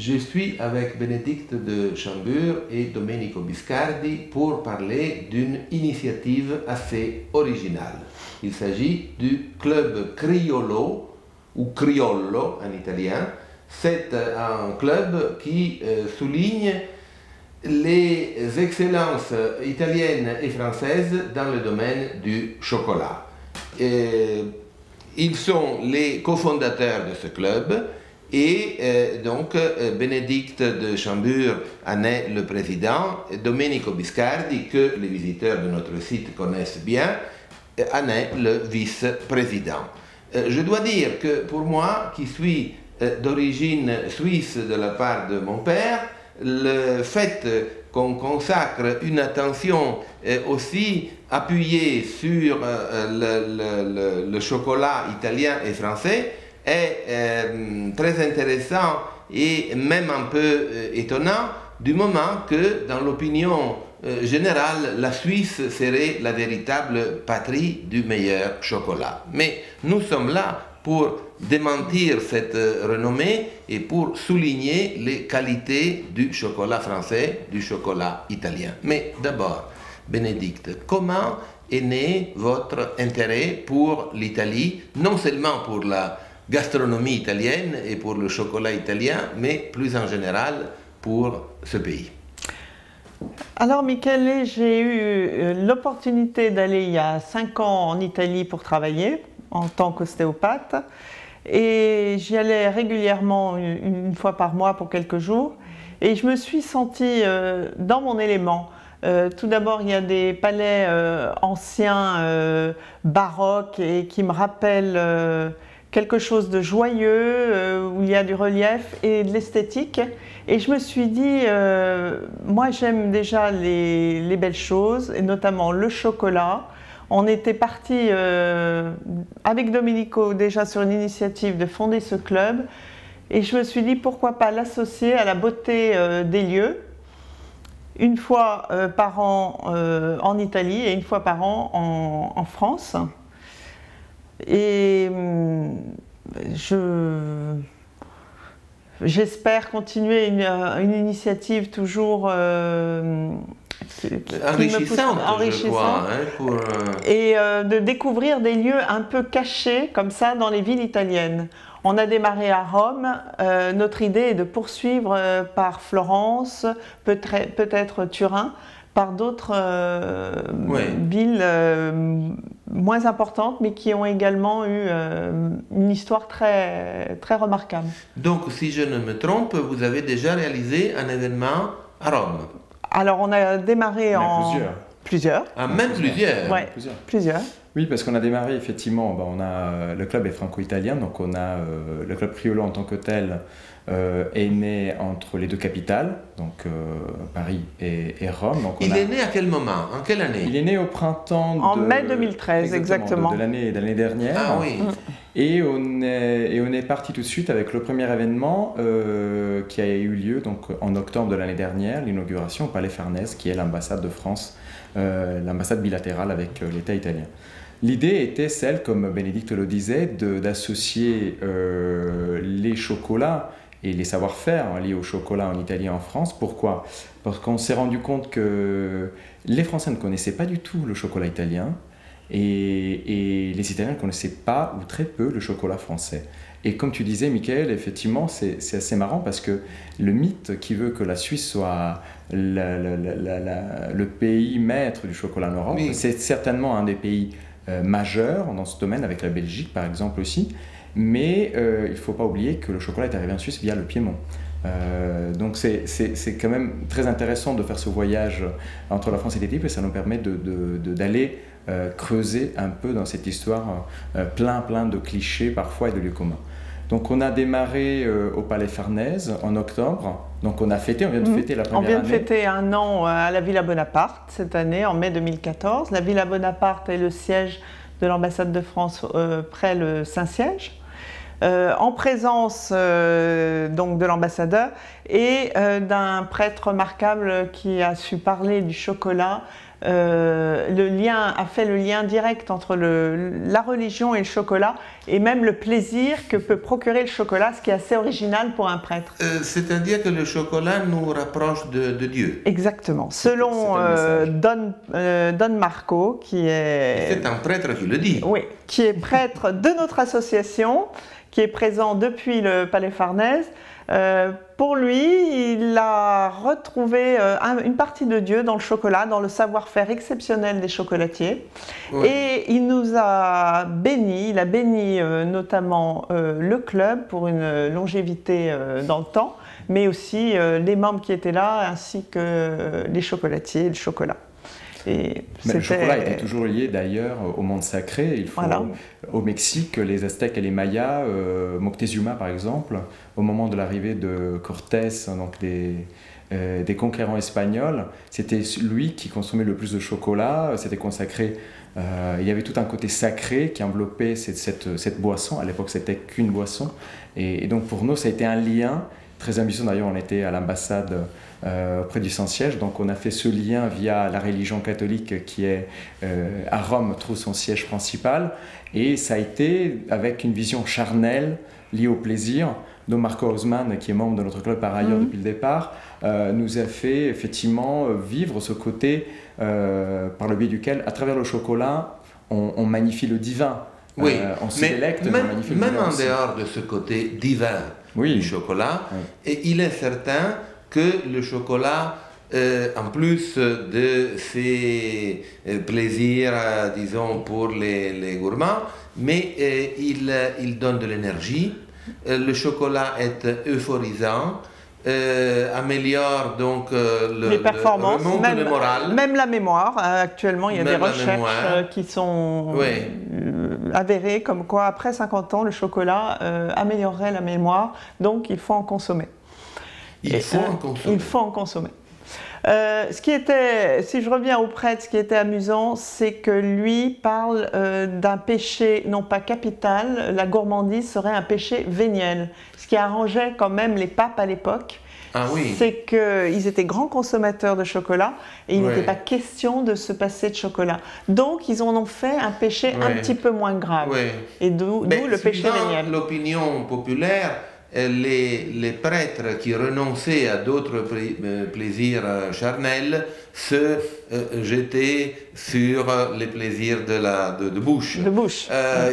je suis avec Bénédicte de Chambure et Domenico Biscardi pour parler d'une initiative assez originale. Il s'agit du club Criollo, ou Criollo en italien. C'est un club qui souligne les excellences italiennes et françaises dans le domaine du chocolat. Ils sont les cofondateurs de ce club et donc Bénédicte de Chambure en est le président, Domenico Biscardi, que les visiteurs de notre site connaissent bien, en est le vice-président. Je dois dire que pour moi, qui suis d'origine suisse de la part de mon père, le fait qu'on consacre une attention aussi appuyée sur le chocolat italien et français est très intéressant et même un peu étonnant, du moment que dans l'opinion générale, la Suisse serait la véritable patrie du meilleur chocolat. Mais nous sommes là pour démentir cette renommée et pour souligner les qualités du chocolat français, du chocolat italien. Mais d'abord, Bénédicte, comment est né votre intérêt pour l'Italie, non seulement pour la gastronomie italienne et pour le chocolat italien, mais plus en général pour ce pays? Alors Michele, j'ai eu l'opportunité d'aller il y a 5 ans en Italie pour travailler en tant qu'ostéopathe et j'y allais régulièrement une fois par mois pour quelques jours et je me suis sentie dans mon élément. Tout d'abord, il y a des palais anciens, baroques et qui me rappellent quelque chose de joyeux, où il y a du relief et de l'esthétique. Et je me suis dit, moi j'aime déjà les belles choses, et notamment le chocolat. On était parti avec Domenico déjà sur une initiative de fonder ce club. Et je me suis dit, pourquoi pas l'associer à la beauté des lieux, une fois par an en Italie et une fois par an en France. Et j'espère continuer une initiative toujours enrichissante, je crois, et de découvrir des lieux un peu cachés comme ça dans les villes italiennes. On a démarré à Rome, notre idée est de poursuivre par Florence, peut-être Turin, par d'autres villes moins importantes, mais qui ont également eu une histoire très, très remarquable. Donc, si je ne me trompe, vous avez déjà réalisé un événement à Rome? Alors, on a démarré plusieurs. Ah, même plusieurs? Oui, plusieurs. Oui, parce qu'on a démarré, effectivement, on a, le club est franco-italien, donc on a le club Criollo en tant que tel est né entre les deux capitales, donc Paris et Rome. Donc il est né à quel moment? En quelle année? Il est né au printemps en mai 2013, exactement. De l'année dernière. Ah oui. Et on est parti tout de suite avec le premier événement qui a eu lieu donc, en octobre de l'année dernière, l'inauguration au Palais Farnèse, qui est l'ambassade de France, l'ambassade bilatérale avec l'État italien. L'idée était celle, comme Bénédicte le disait, d'associer les chocolats et les savoir-faire liés au chocolat en Italie et en France. Pourquoi? Parce qu'on s'est rendu compte que les Français ne connaissaient pas du tout le chocolat italien et les Italiens ne connaissaient pas ou très peu le chocolat français. Et comme tu disais, Michael, effectivement, c'est assez marrant parce que le mythe qui veut que la Suisse soit le pays maître du chocolat en Europe, oui. C'est certainement un des pays majeurs dans ce domaine, avec la Belgique par exemple aussi, mais il ne faut pas oublier que le chocolat est arrivé en Suisse via le Piémont. Donc c'est quand même très intéressant de faire ce voyage entre la France et l'Italie, parce que ça nous permet d'aller creuser un peu dans cette histoire plein de clichés parfois et de lieux communs. Donc on a démarré au Palais Farnèse en octobre, donc on a fêté, on vient de fêter la première année. On vient de fêter 1 an à la Villa Bonaparte cette année, en mai 2014. La Villa Bonaparte est le siège de l'ambassade de France près le Saint-Siège. En présence donc de l'ambassadeur et d'un prêtre remarquable qui a su parler du chocolat a fait le lien direct entre la religion et le chocolat, et même le plaisir que peut procurer le chocolat, ce qui est assez original pour un prêtre. C'est-à-dire que le chocolat nous rapproche de Dieu. Exactement. Selon Don Marco, qui est... C'est un prêtre qui le dit. Oui, qui est prêtre de notre association, qui est présent depuis le Palais Farnèse. Pour lui, il a retrouvé une partie de Dieu dans le chocolat, dans le savoir-faire exceptionnel des chocolatiers. Oui. Et il nous a bénis, il a béni notamment le club pour une longévité dans le temps, mais aussi les membres qui étaient là, ainsi que les chocolatiers et le chocolat. Mais le chocolat était toujours lié d'ailleurs au monde sacré. Il faut, au Mexique, les Aztèques et les Mayas, Moctezuma par exemple, au moment de l'arrivée de Cortés, donc des conquérants espagnols, c'était lui qui consommait le plus de chocolat, c'était consacré. Il y avait tout un côté sacré qui enveloppait cette boisson. À l'époque, c'était qu'une boisson. Et donc pour nous, ça a été un lien très ambitieux. D'ailleurs, on était à l'ambassade auprès du Saint-Siège, donc on a fait ce lien via la religion catholique qui est à Rome, trouve son siège principal, et ça a été avec une vision charnelle liée au plaisir. Donc Marco Osman, qui est membre de notre club par ailleurs depuis le départ, nous a fait effectivement vivre ce côté par le biais duquel, à travers le chocolat, on magnifie le divin. Oui, on se délecte, même en dehors de ce côté divin du chocolat, et il est certain que le chocolat, en plus de ses plaisirs, disons, pour les gourmands, mais il donne de l'énergie. Le chocolat est euphorisant, améliore donc les performances, le moral. Même la mémoire. Actuellement, il y a des recherches qui sont avérées comme quoi, après 50 ans, le chocolat améliorerait la mémoire, donc il faut en consommer. Il faut en consommer. Il faut en consommer. Ce qui était, si je reviens au prêtre, ce qui était amusant, c'est que lui parle d'un péché non pas capital, la gourmandise serait un péché véniel. Ce qui arrangeait quand même les papes à l'époque, c'est qu'ils étaient grands consommateurs de chocolat et il n'était pas question de se passer de chocolat. Donc ils en ont fait un péché un petit peu moins grave. Et d'où le péché véniel. L'opinion populaire, les prêtres qui renonçaient à d'autres plaisirs charnels se jetaient sur les plaisirs de bouche.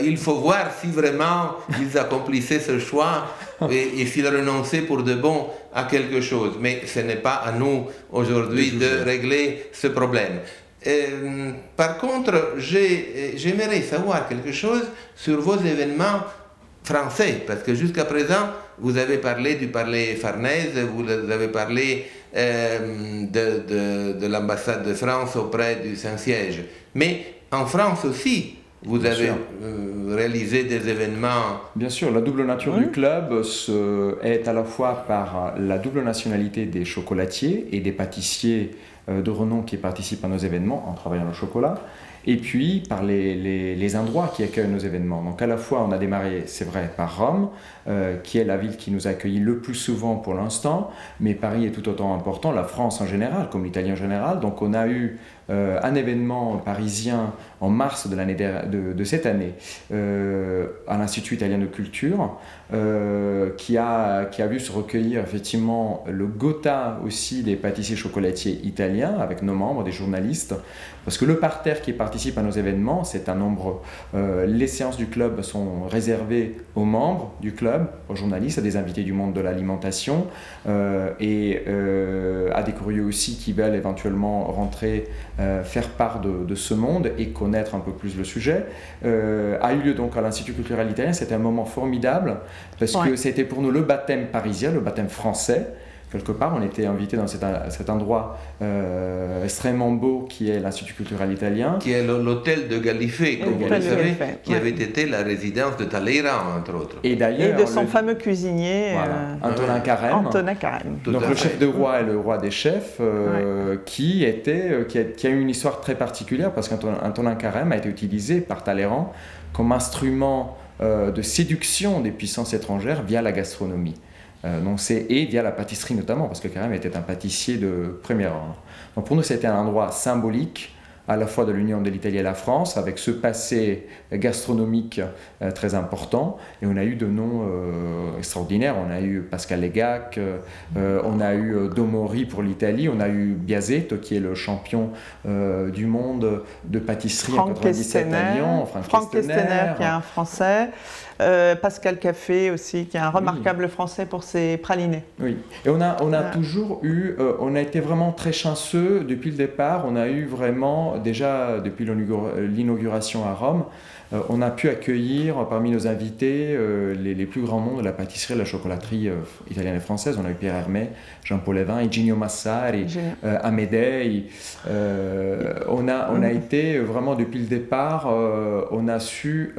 Il faut voir si vraiment ils accomplissaient ce choix et s'ils renonçaient pour de bon à quelque chose. Mais ce n'est pas à nous aujourd'hui de régler ce problème. Par contre, j'aimerais savoir quelque chose sur vos événements français, parce que jusqu'à présent, vous avez parlé du Palais Farnèse, vous avez parlé de l'ambassade de France auprès du Saint-Siège. Mais en France aussi, vous avez réalisé des événements. Bien sûr, la double nature du club est à la fois par la double nationalité des chocolatiers et des pâtissiers de renom qui participent à nos événements en travaillant le chocolat, et puis par les endroits qui accueillent nos événements. Donc à la fois on a démarré, c'est vrai, par Rome, qui est la ville qui nous accueille le plus souvent pour l'instant, mais Paris est tout autant important, la France en général, comme l'Italie en général. Donc on a eu un événement parisien en mars de cette année à l'Institut italien de culture, qui a vu se recueillir effectivement le Gotha aussi des pâtissiers chocolatiers italiens avec nos membres, des journalistes, parce que le parterre qui participe à nos événements, c'est un nombre, les séances du club sont réservées aux membres du club, aux journalistes, à des invités du monde de l'alimentation et à des curieux aussi qui veulent éventuellement rentrer, faire part de ce monde et connaître un peu plus le sujet. A eu lieu donc à l'Institut culturel italien, c'était un moment formidable parce que c'était pour nous le baptême parisien, le baptême français. Quelque part, on était invités dans cet endroit extrêmement beau qui est l'Institut culturel italien. Qui est l'hôtel de Gallifet, comme vous le savez, qui avait été la résidence de Talleyrand, entre autres. Et de son fameux cuisinier, Antonin Carême. Donc le chef de roi est le roi des chefs, qui a eu une histoire très particulière parce qu'Antonin Carême a été utilisé par Talleyrand comme instrument de séduction des puissances étrangères via la gastronomie. Et via la pâtisserie notamment, parce que Carême était un pâtissier de premier ordre. Donc pour nous, c'était un endroit symbolique, à la fois de l'union de l'Italie et la France, avec ce passé gastronomique très important. Et on a eu de noms extraordinaires. On a eu Pascal Legac, on a eu Domori pour l'Italie, on a eu Biasetto, qui est le champion du monde de pâtisserie en 97 à Lyon. Franck Questener, qui est un Français. Pascal Café aussi, qui est un remarquable Français pour ses pralinés. Oui, et on a toujours eu, on a été vraiment très chanceux depuis le départ. On a eu vraiment, déjà depuis l'inauguration à Rome, on a pu accueillir parmi nos invités les plus grands noms de la pâtisserie et de la chocolaterie italienne et française. On a eu Pierre Hermé, Jean-Paul Evin, Eugenio Massari, Amedei. On a été vraiment depuis le départ, on a su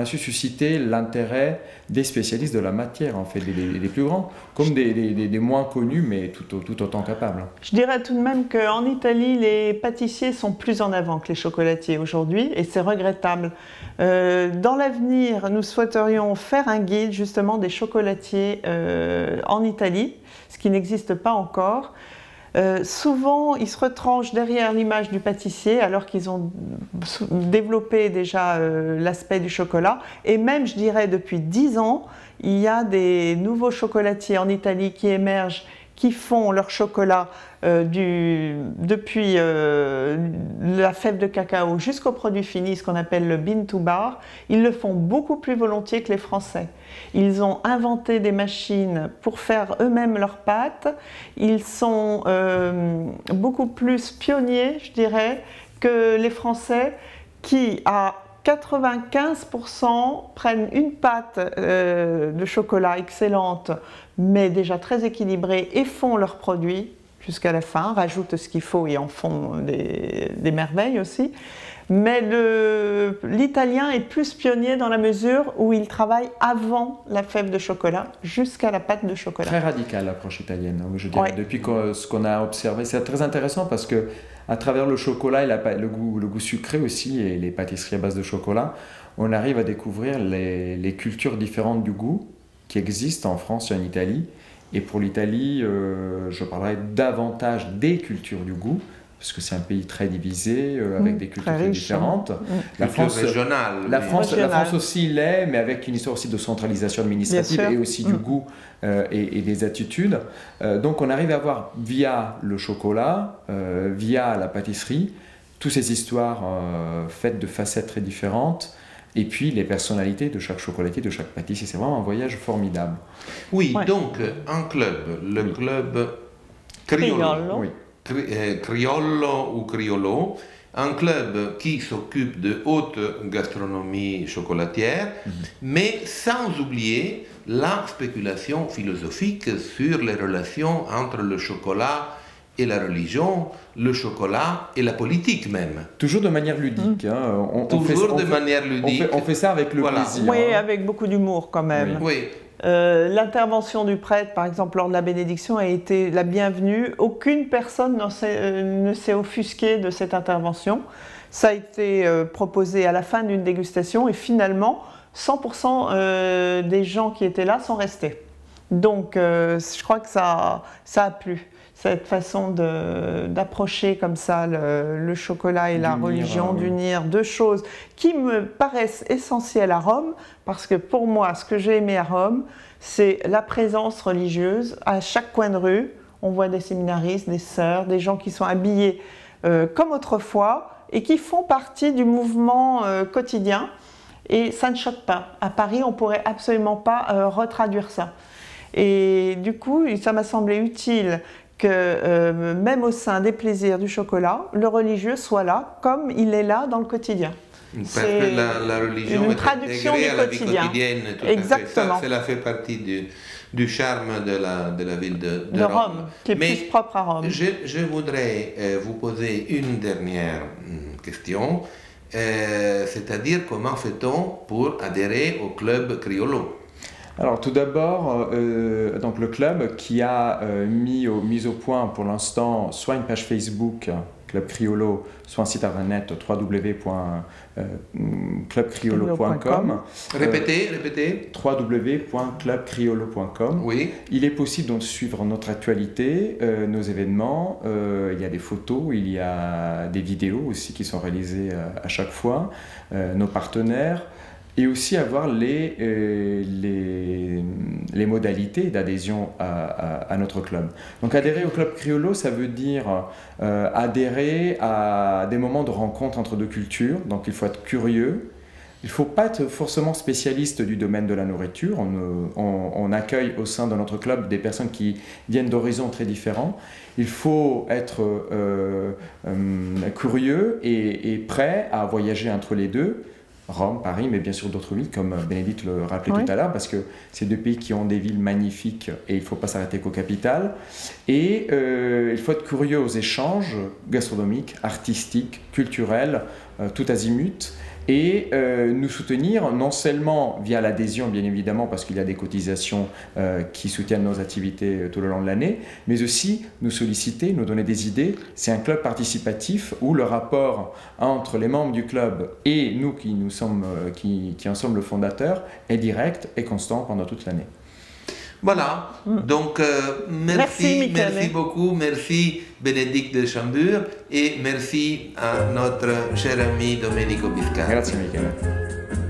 susciter l'intérêt des spécialistes de la matière, en fait, des plus grands, comme des moins connus, mais tout autant capables. Je dirais tout de même qu'en Italie, les pâtissiers sont plus en avant que les chocolatiers aujourd'hui, et c'est regrettable. Dans l'avenir, nous souhaiterions faire un guide justement des chocolatiers en Italie, ce qui n'existe pas encore. Souvent, ils se retranchent derrière l'image du pâtissier alors qu'ils ont développé déjà l'aspect du chocolat. Et même, je dirais, depuis 10 ans, il y a des nouveaux chocolatiers en Italie qui émergent, qui font leur chocolat depuis la fève de cacao jusqu'au produit fini, ce qu'on appelle le bean to bar. Ils le font beaucoup plus volontiers que les Français. Ils ont inventé des machines pour faire eux-mêmes leurs pâtes. Ils sont beaucoup plus pionniers, je dirais, que les Français qui, à 95% prennent une pâte de chocolat excellente, mais déjà très équilibrée, et font leurs produits jusqu'à la fin, rajoutent ce qu'il faut et en font des merveilles aussi. Mais l'italien est plus pionnier dans la mesure où il travaille avant la fève de chocolat jusqu'à la pâte de chocolat. Très radicale l'approche italienne, je dirais. Ouais. Depuis ce qu'on a observé, c'est très intéressant parce que à travers le chocolat et le goût sucré aussi, et les pâtisseries à base de chocolat, on arrive à découvrir les cultures différentes du goût qui existent en France et en Italie. Et pour l'Italie, je parlerai davantage des cultures du goût, parce que c'est un pays très divisé, avec des cultures très différentes. La France régionale. La France aussi l'est, mais avec une histoire aussi de centralisation administrative et aussi du goût et des attitudes. Donc on arrive à voir, via le chocolat, via la pâtisserie, toutes ces histoires faites de facettes très différentes. Et puis les personnalités de chaque chocolatier, de chaque pâtissier. C'est vraiment un voyage formidable. Oui, donc un club, le club Criollo. Oui. Criollo ou Criollo, un club qui s'occupe de haute gastronomie chocolatière, mais sans oublier la spéculation philosophique sur les relations entre le chocolat et la religion, le chocolat et la politique même. Toujours de manière ludique. On fait ça avec le plaisir. Oui, avec beaucoup d'humour quand même. Oui. L'intervention du prêtre, par exemple, lors de la bénédiction, a été la bienvenue. Aucune personne ne s'est offusquée de cette intervention. Ça a été proposé à la fin d'une dégustation et finalement, 100% des gens qui étaient là sont restés. Donc, je crois que ça a plu. Cette façon d'approcher comme ça le chocolat et la religion, d'unir deux choses qui me paraissent essentielles à Rome, parce que pour moi, ce que j'ai aimé à Rome, c'est la présence religieuse. À chaque coin de rue, on voit des séminaristes, des sœurs, des gens qui sont habillés comme autrefois et qui font partie du mouvement quotidien. Et ça ne choque pas. À Paris, on ne pourrait absolument pas retraduire ça. Et du coup, ça m'a semblé utile que même au sein des plaisirs du chocolat, le religieux soit là comme il est là dans le quotidien. Parce que la religion est intégrée à la vie quotidienne. Exactement. Cela fait partie du charme de la ville de Rome, qui est plus propre à Rome. Je voudrais vous poser une dernière question, c'est-à-dire comment fait-on pour adhérer au club Criollo? Alors tout d'abord, donc le club qui a mis au point pour l'instant soit une page Facebook Club Criollo, soit un site internet www.clubcriollo.com. Répétez. www.clubcriollo.com. Oui. Il est possible donc de suivre notre actualité, nos événements. Il y a des photos, il y a des vidéos aussi qui sont réalisées à chaque fois, nos partenaires. Et aussi avoir les modalités d'adhésion à notre club. Donc adhérer au Club Criollo, ça veut dire adhérer à des moments de rencontre entre deux cultures. Donc il faut être curieux. Il ne faut pas être forcément spécialiste du domaine de la nourriture. On accueille au sein de notre club des personnes qui viennent d'horizons très différents. Il faut être curieux et prêt à voyager entre les deux. Rome, Paris, mais bien sûr d'autres villes, comme Bénédicte le rappelait tout à l'heure, parce que c'est deux pays qui ont des villes magnifiques et il ne faut pas s'arrêter qu'aux capitales. Et il faut être curieux aux échanges gastronomiques, artistiques, culturels, tout azimut. Et nous soutenir non seulement via l'adhésion, bien évidemment, parce qu'il y a des cotisations qui soutiennent nos activités tout le long de l'année, mais aussi nous solliciter, nous donner des idées. C'est un club participatif où le rapport entre les membres du club et nous qui en sommes le fondateur est direct et constant pendant toute l'année. Voilà, donc merci beaucoup, merci Bénédicte de Chambure et merci à notre cher ami Domenico Biscardi. Grazie Michele.